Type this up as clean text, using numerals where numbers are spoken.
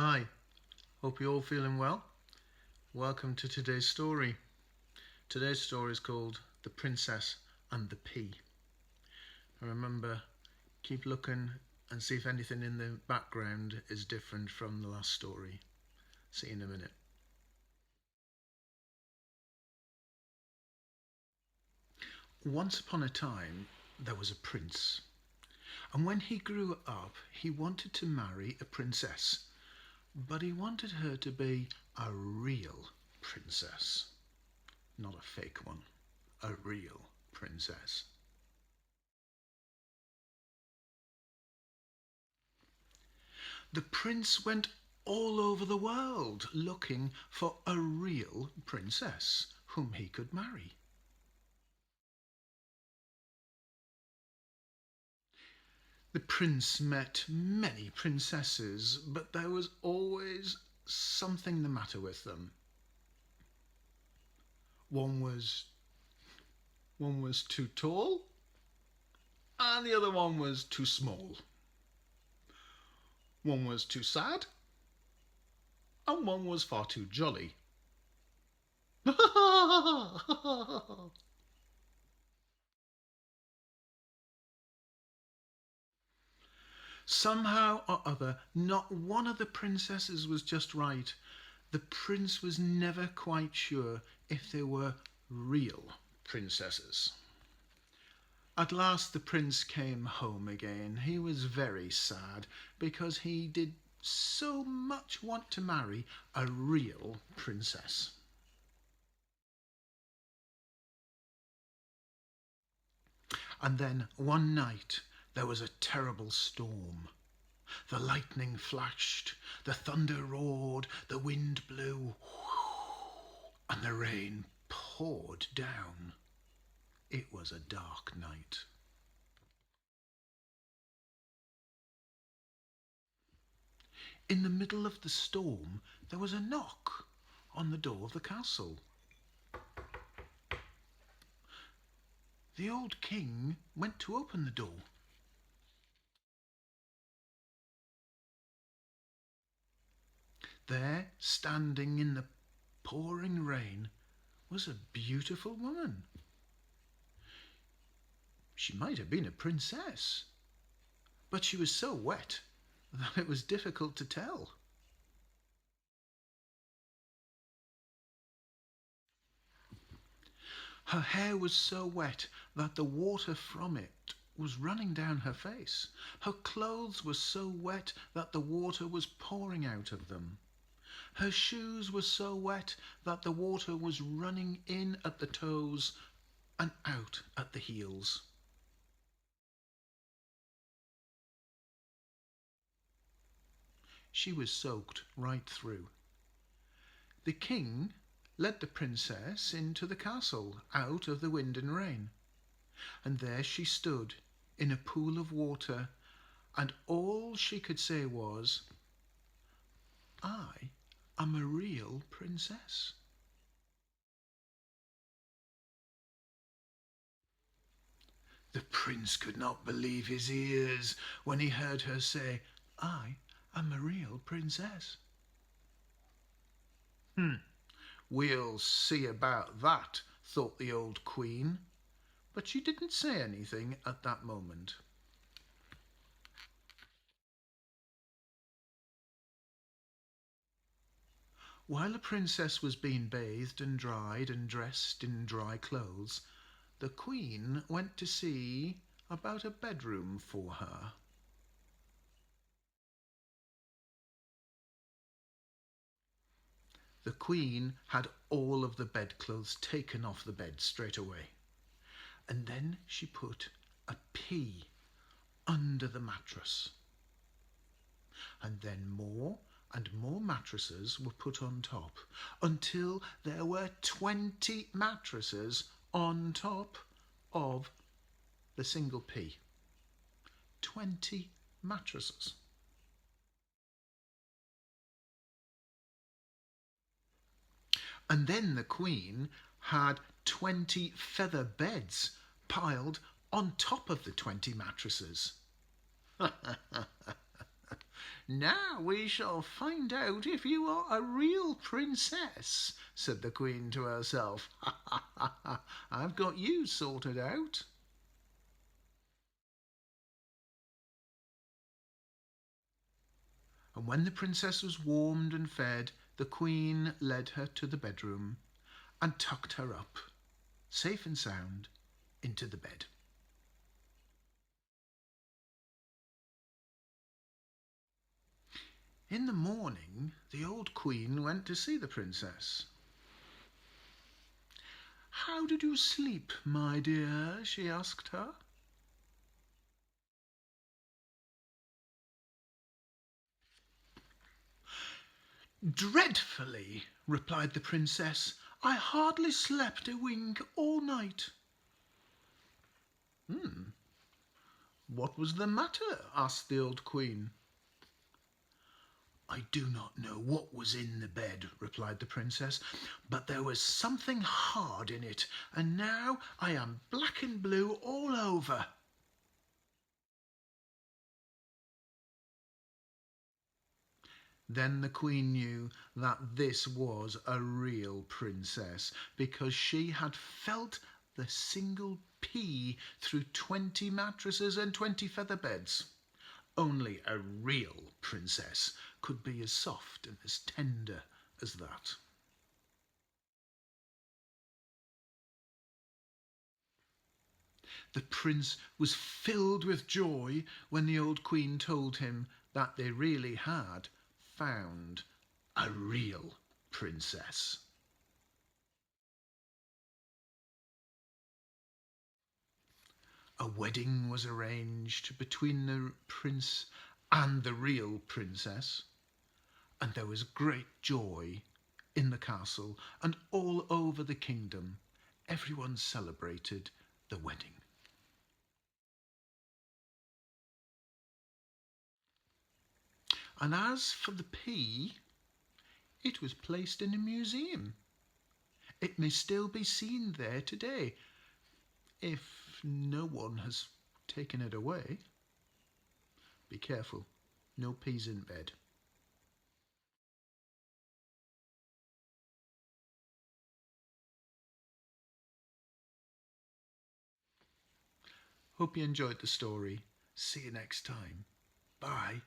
Hi, hope you're all feeling well. Welcome to today's story. Today's story is called The Princess and the Pea. Remember, keep looking and see if anything in the background is different from the last story. See you in a minute. Once upon a time, there was a prince. And when he grew up, he wanted to marry a princess. But he wanted her to be a real princess. Not a fake one, a real princess. The prince went all over the world looking for a real princess whom he could marry. The prince met many princesses, but there was always something the matter with them. One was too tall, and the other one was too small. One was too sad, and one was far too jolly. Somehow or other, not one of the princesses was just right. The prince was never quite sure if they were real princesses. At last the prince came home again. He was very sad because he did so much want to marry a real princess. And then one night there was a terrible storm. The lightning flashed, the thunder roared, the wind blew, and the rain poured down. It was a dark night. In the middle of the storm, there was a knock on the door of the castle. The old king went to open the door. There, standing in the pouring rain, was a beautiful woman. She might have been a princess, but she was so wet that it was difficult to tell. Her hair was so wet that the water from it was running down her face. Her clothes were so wet that the water was pouring out of them. Her shoes were so wet that the water was running in at the toes and out at the heels. She was soaked right through. The king led the princess into the castle, out of the wind and rain. And there she stood in a pool of water, and all she could say was, "I am a real princess." The prince could not believe his ears when he heard her say, "I am a real princess." We'll see about that, thought the old queen, but she didn't say anything at that moment. While the princess was being bathed and dried and dressed in dry clothes, the queen went to see about a bedroom for her. The queen had all of the bedclothes taken off the bed straight away, and then she put a pea under the mattress. And then more and more mattresses were put on top until there were 20 mattresses on top of the single pea. 20 mattresses. And then the queen had 20 feather beds piled on top of the 20 mattresses. Now we shall find out if you are a real princess, said the Queen to herself. Ha ha ha ha, I've got you sorted out. And when the princess was warmed and fed, the Queen led her to the bedroom and tucked her up, safe and sound, into the bed. In the morning, the old Queen went to see the princess. "How did you sleep, my dear?" she asked her. "Dreadfully," replied the princess. "I hardly slept a wink all night." "What was the matter?" asked the old Queen. "I do not know what was in the bed," replied the princess, "but there was something hard in it, and now I am black and blue all over." Then the Queen knew that this was a real princess, because she had felt the single pea through 20 mattresses and 20 feather beds. Only a real princess could be as soft and as tender as that. The prince was filled with joy when the old Queen told him that they really had found a real princess. A wedding was arranged between the prince and the real princess, and there was great joy in the castle and all over the kingdom. Everyone celebrated the wedding. And as for the pea, it was placed in a museum. It may still be seen there today, if no one has taken it away. Be careful, no peas in bed. Hope you enjoyed the story. See you next time. Bye.